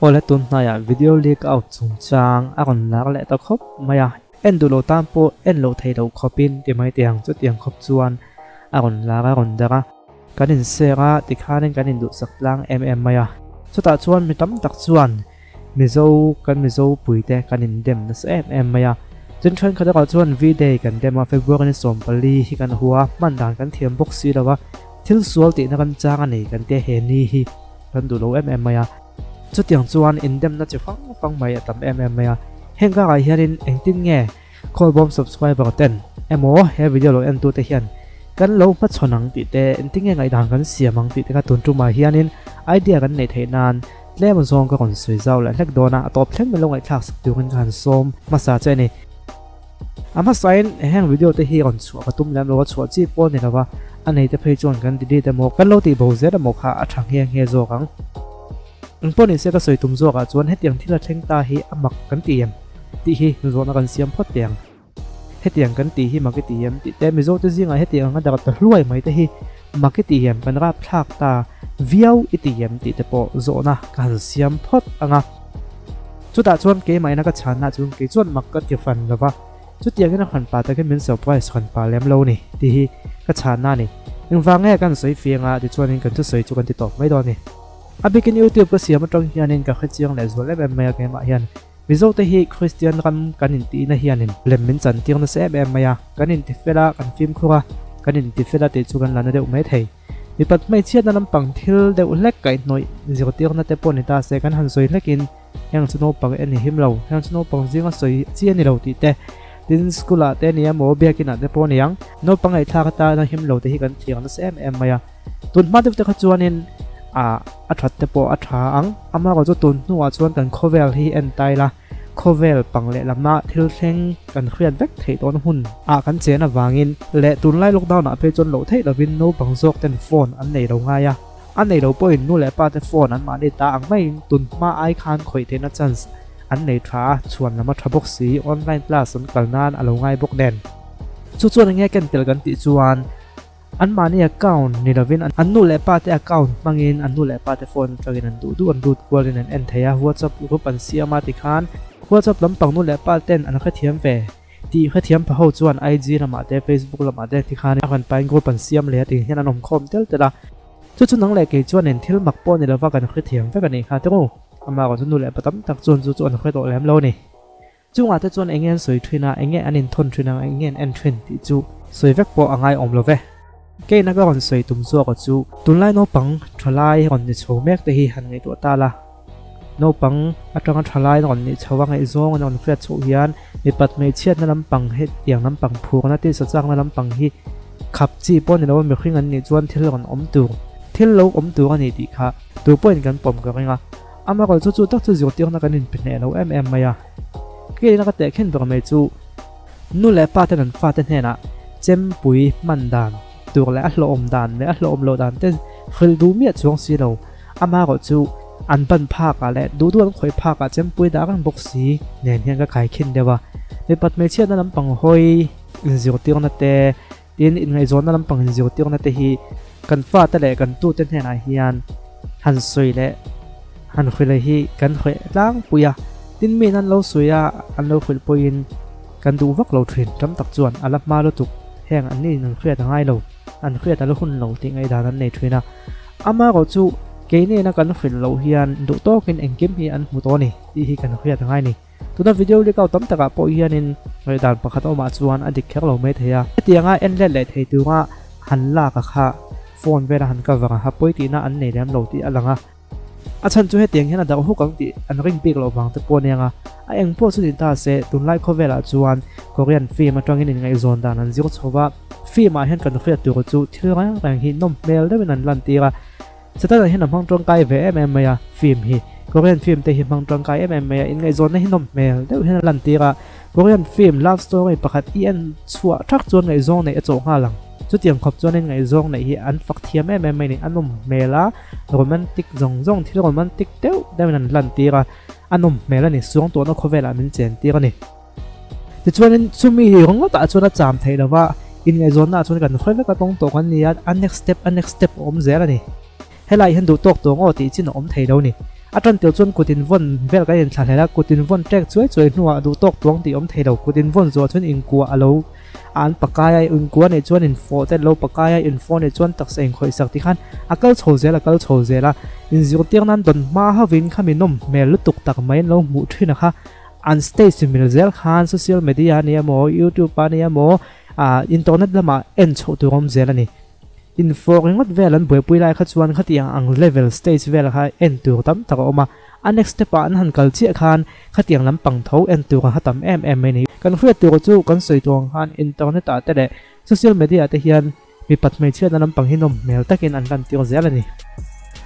Ole tun naya video leak out chung chang a kon lak le ta khop maya en du lo tampo en lo thei lo khopin ti mai tiang chu tiang khop chuan a kon laka kon daka kanin sera ti khanin kanin du saklang maya chuta chuan mi tam tak chuan mizo puite kanin dem na se maya chen than khada ka chuan video kan dema February ni som pali hi kan huwa man dan kan thiam box si lawa thil sual ti na kan chang ani kan te he ni hi kan du lo maya chu tiang chuan indem na chi phang mai tam maya henga ga hianin engtin nge call bomb subscriber ten emo he video lo en tu te hian kan lo ma chonang ti te engtin nge ngai dang kan siamang ti te ka tun tu ma hianin idea kan nei theinan lem zong ka kon sui zau la lek dona atop thleng me lo ngai thak sak tu kan som masa che ni ama sign heng video te hi on chu ka tum lam lo chu chi pon ni lawa anei te phei chon kan di te mo kan lo ti bo ze da mo kha athang he zo kang pon in se ka soi tum zo ka chuan hetiang thila thleng ta hi amak kan tiam ti hi zo na kan siam phot tiang hetiang kan ti hi maketiam ti te mi zo te zinga hetiang nga da ta hluai mai te hi maketiam kan ra phlak ta viau itiam ti te po zo na kan siam phot anga chuta chuan ke mai na ka chana chung ke chuan mak ka ti fan lawa chu tiang na khan pa ta ke min surprise khan pa lem lo ni ti hi ka chana ni eng wange kan soi fianga ti chuan in kan tu soi chu kan ti top mai do ni abikin YouTube ko siam atong hianin ka khachiang le zole maya ke ma hian mizo te hi Christian ram kanin ti na hianin lemmin chan tiang na se maya kanin ti fela kan film khura kanin ti fela te chu kan lana de umai thei mi pat mai chiat na lampang thil de ulek kai noi zero tiang na te pon ta se kan han soi lekin yang chuno pang en him lo yang chuno pang jinga soi chi ani lo ti te din skula te nia mo biakin ate pon yang no pangai thak ta na him lo te hi kan thiang na se maya tun ma te kha chuanin a that te po a tha ang ama ko chu tun nuwa chuan kan khovel hi en tai la khovel pangle lama thil thleng kan khriat vek thei ton hun kan chen awangin le tun lai lockdown a pe chon lo thei lovin no pangjok ten phone an nei ro nga ya an nei ro point nu le pa te phone an ma ni ta ang mai tun ma ai khan khoi the na chance an nei tha chuan lama thabok si online class an kalnan alo ngai bok den chu chuan nge ken tel kan ti chuan an mani account ni lovin an nu le pa te account mangin an nu le pa te phone tagin an du an dut kwalin an enthaya WhatsApp group an siama ti khan WhatsApp lampang nu le pa ten an kha thiam ve ti kha thiam pha ho chuan IG lama te Facebook lama te ti khan an pain group an siam le ti hian an om khom tel tela chu nang le ke chuan en thil mak pon ni lawa kan kha thiam ve kan ni kha te ro ama ko nu le patam tak chuan chu an kha to lem lo ni chunga te chuan engen soi thina enge anin thon thina engen en thrin ti chu soi vek po angai om lo ve ke na ga kon soi tum zo ko chu tunlai no pang thalai kon ni chho mek te hi han ngai to ta la no pang atang thalai kon ni chawang ai zong on fret chu hian mi pat me chiat na lam pang he tiang lam pang phu na ti sa chang na lam pang hi khap chi pon ni lo me khring an ni chuan thil kon thil lo om tu ani ti kha tu point kan pom ka ringa ama ko chu tak chu zio tiang na kanin pine lo maya ke na ka te khen ba me chu nu le pa tan fa tan he na chem pui man dan tur le a hlo om dan le a hlo om lo dan te khil du mi chuang si lo ama ko chu an ban pha ka le du an khoi pha ka chem pui da kan box si nen hian ka khai khin dewa me pat me chiat na lam pang hoi in zio tiang na te tin in ngai zon na lam pang in zio tiang na te hi kan fa ta le kan tu ten hena hian han soi le han khoi le hi kan khoi tlang puya tin mi nan lo suya an lo khil poin kan du vak lo thrin tam tak chuan alap ma lo tuk heng an ni nan khriat ngai lo an khriat al hun lo ti ngai dan an nei thina ama ko chu ke ne na kan khil lo hian du to kin engkim hi an mu to ni ti hi kan khriat ngai ni tuna video le ka tam taka po hian in ngai dan pakhat o ma chuan adik khek lo me theya tianga en le thei tu nga han la ka kha phone ve han ka wa ha poi ti na an nei ram lo ti alanga achan chu he tiang hian da hu kang ti an ring pik lo wang te po nenga a eng po chu ta se tun lai khovela chuan Korean film atangin in ngai zon dan an zio chowa film a hen kan khriat tu chu thil rang hi nom mel de nan lan tira sata hen nam hang tong kai ve maya film hi Korean film te hi hang tong kai maya in ngai zon na hi nom mel de hen lan tira Korean film love story pakhat en chua thak chuan ngai zon nei a chaw nga lang chu tiang khop chuan ngai zong nei hi an fak thiam maya ni anom mela romantic zong thil romantic teu de nan lan tira anom mela ni suang to na khovela min chen tira ni ti chuan chumi hi rong ta chuan a cham thei lawa in ngai zon na chuan kan khoi ve ka tong to kan ni an next step om zera ni helai hen du tok to ngo ti chin om thei lo ni atran tel chuan kutin von vel ka in thla kutin von tek chuai nuwa du tok tuang ti om thei do kutin von zo chuan in kwa alo an pakaya in kwa ne chuan in fo te lo pakaya in fo ne chuan tak seng khoi sak ti khan akal chho zela in zir tir nan don ma ha win khaminom mel lutuk tak mai lo mu thina kha an stage mil zel khan social media ne mo youtube pa ne mo internet lama en chho tu rom zel ani info ringot velan boi pui lai kha chuan khatiang ang level stage vel kha en tur tam tak oma next step an han kal chi khan khatiang lam pang tho en tur kha tam em ni kan khriat tur chu kan soi tong han internet a te le social media te hian mi pat mai chian lam pang hinom mel takin an kan tir zel ani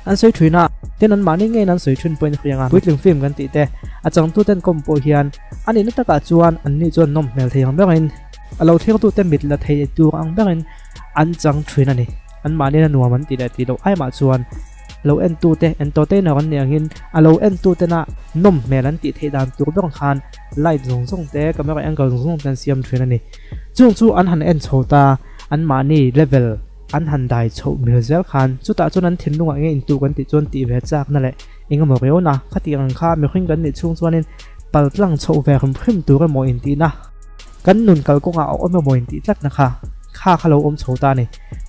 an soi thuina ten an mani nge nan soi thun point khrianga puitling film kan ti te achang tu ten kompo hian ani na taka chuan an ni chuan nom mel thei ang berin alo thir tu te mit la thei tur ang berin an chang thuina ni an mani na nuam an ti le ti lo ai ma chuan lo en tu te en to te na kan niang in alo en tu te na nom mel an ti thei dan tur bang khan light zong te camera angle zong tan siam thuina ni chung chu an han en chhota an mani level an han dai chho mil zel khan chuta chuan an thin lunga nge in tu kan ti chuan ti ve chak na le inga mo reo na khatiang kha mi khing kan ni chung chuanin paltlang chho ve khim tur mo in ti na kan nun kal ko nga o mo in ti tlak na kha khalo om chhota ni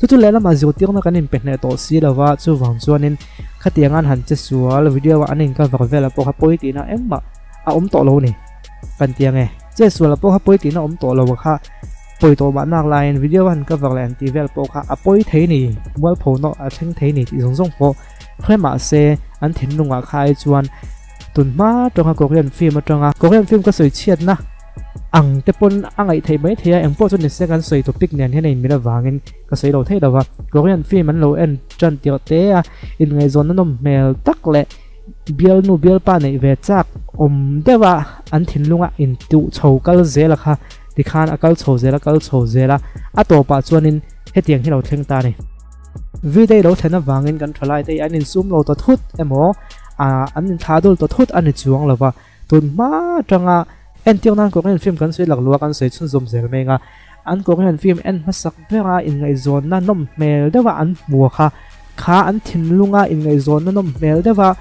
chu lela ma ziu tir na kan in pehne to si lawa chu wang chuanin khatiang an han che sual video wa anin ka var vela po kha poi ti na engma a om to lo ni kan tiang e che sual po kha poi ti na om to lo kha poi to ba nak line video han ka var len ti vel po kha a poi thei ni mual pho no a theng thei ni ti zong po khema se an thin lunga khai chuan tun ma tonga korean film ka soi chiat na ang te pon angai thei mai thea eng po chun ni second soi topic nen hen in mira wangin ka sei lo thei dawa korean film an lo en chan tir te a in ngai zon nom mel tak le bial pa nei ve chak om dewa an thin lunga in tu chho kal zela kha ti khan akal chho zela a to pa chuanin hetiang hilo thleng ta ni video lo thena wangin kan thlai te an in zoom lo to thut emo an in thadul to thut an chuang lova tun ma tanga en tiang nan korean film kan soi lak lua kan soi chun zom zel menga an korean film en masak bera in ngai zon na nom mel dewa an mu kha an thin lunga in ngai zon na nom mel dewa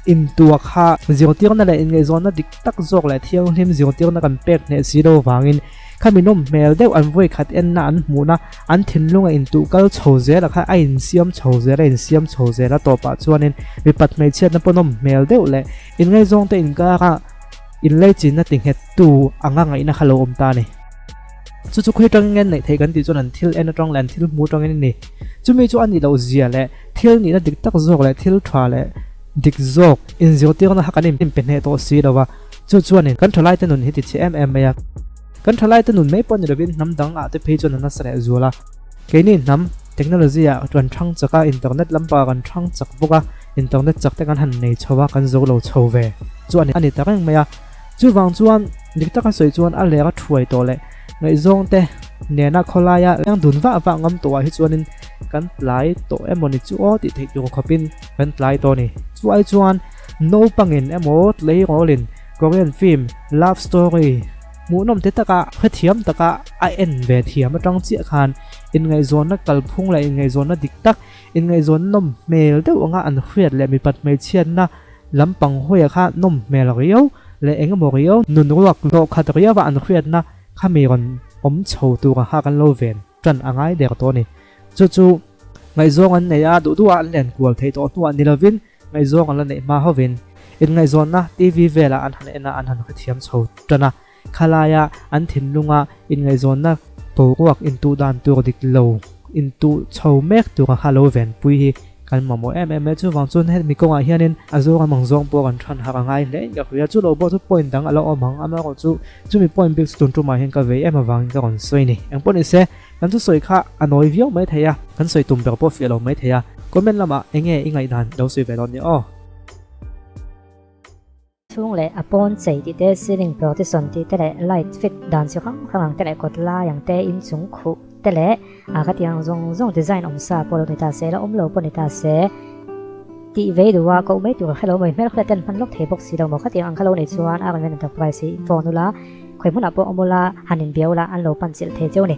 in tua kha zio tir na le in ngai zon na dik tak zok le thiang hlim zio tir na kan pek ne zero wangin khaminom mel deu an voi khat en na an mu na an thin lunga in tu kal chho zela kha a in siam chho zela to pa chuanin mi pat mai chiat na ponom mel deu le in ngai zong te in ka in lei chin na ting het tu anga ngai na khalo om ta ni chu khoi tang ngen nei thei kan ti chuan an thil en atang lan thil mu tang ni chumi chu ani lo zia le thil ni na dik tak zok le thil thwa le dik zok in zio tir na hakanim tin pen he to si dawa chuan in kan thalai te nun hiti chi ya kan thalai te nun mai pon ni rovin nam dang a te phei chuan na sare zuala keini nam technology a tuan thang chaka internet lampa kan thang chak boka internet chak te kan han nei chowa kan zo lo chho ve chuan ani tarang maya chu wang chuan dik taka soi chuan a lera thuai to le ngai zong te nena kholaya yang dunwa ngam to hi chuanin kan tlai to emoni chu o ti thei yo khopin kan tlai to ni chu ai chuan no pangin emot lei rolin korean film love story mu nom te taka khathiam taka a en ve thiam atang chi khan in ngai zon na kal phung la in ngai zon na dik tak in ngai zon nom mel deu anga an khriat le mi pat mai chian na lampang hoya kha nom mel riau le engamo riau nun ruak lo khatria wa an khriat na khamiron om chho tu ha kan lo ven tran angai der to ni chu ngai zong an neya du an len kwal thei to tu an nilovin ngai zong an nei ma hovin in ngai zon na tv vela an han khathiam chho tana khalaya an thin lunga in ngai zon na to ruak in tu dan tu dik lo in tu chho mek tu ha lo ven pui hi kan mamo chu wang chun het mi konga hianin azonga mangjong po kan than harangai le ga khria chu lo bo chu point dang alo omang ama ko chu mi point big stun tu ma hen ka ve ema wang ka kon soi ni ang pon ise kan chu soi kha anoi view mai theya kan soi tum ber po fi lo mai theya comment lama enge ingai dan lo soi ve lo ni o chung le apon chei ti te ceiling protection ti te le light fit dan chu khang te le kotla yang te in chung khu te le a ka tiang zong design om sa polo ni ta se la om lo pon ni ta se ti ve du wa ko mai tu hello mai mel khla ten pan lok the box si lo mo kha tiang khalo ni chuan a kan enterprise phone la khoi mun apo omola hanin biaula an lo pan chil the cheu ni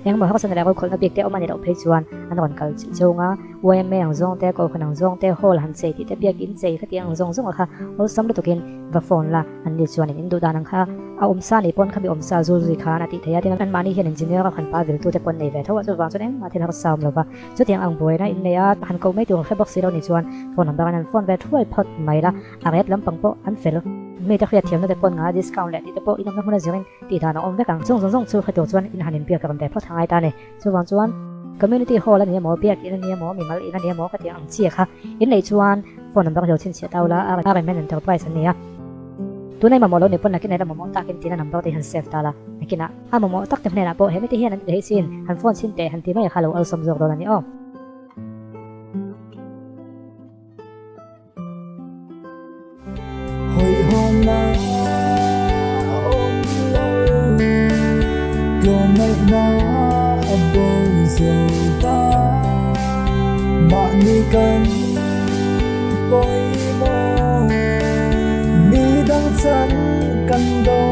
yang mo ha san la ko khol na bik te o mani do phei chuan an ron kal chunga wem me ang zong te ko khanang zong te hol han chei ti te biak in chei kha tiang zong zong kha ol sam lu tokin va phone la an ni chuan in du danang kha a sa ni pon kha bi sa zu zu kha na ti thaya tin an mani hian engineer khan pa vil tu te pon nei ve thawa chu wang chu eng ma thina ka sam lova chu tiang ang boy na in leya han ko me tu kha box zero ni chuan phone number an phone ve thuai phot mai la a ret lam pang po an fel me ta khia thiam na te pon nga discount le ti te po inom na huna zirin ti thana om ve kang zong zong zong chu kha to chuan in hanin pia ka kan te phot hangai ta ne chu wang chuan community hall ani mo biak in ani mo mi mal in ani mo ka tiang ang chi kha in nei chuan phone number jo chin chia taula a men enterprise ania tunai ma molo ne pon nakin era mo takin tina number te han save tala nakina a mo tak te hne na po hemi te hian an te sin han phone sin te han ti mai khalo al som zor do ani o hồi hôm nay ôm lâu đồ mây na bầu dầu ta bạn đi cần bôi môi đi đắng chân cần đôi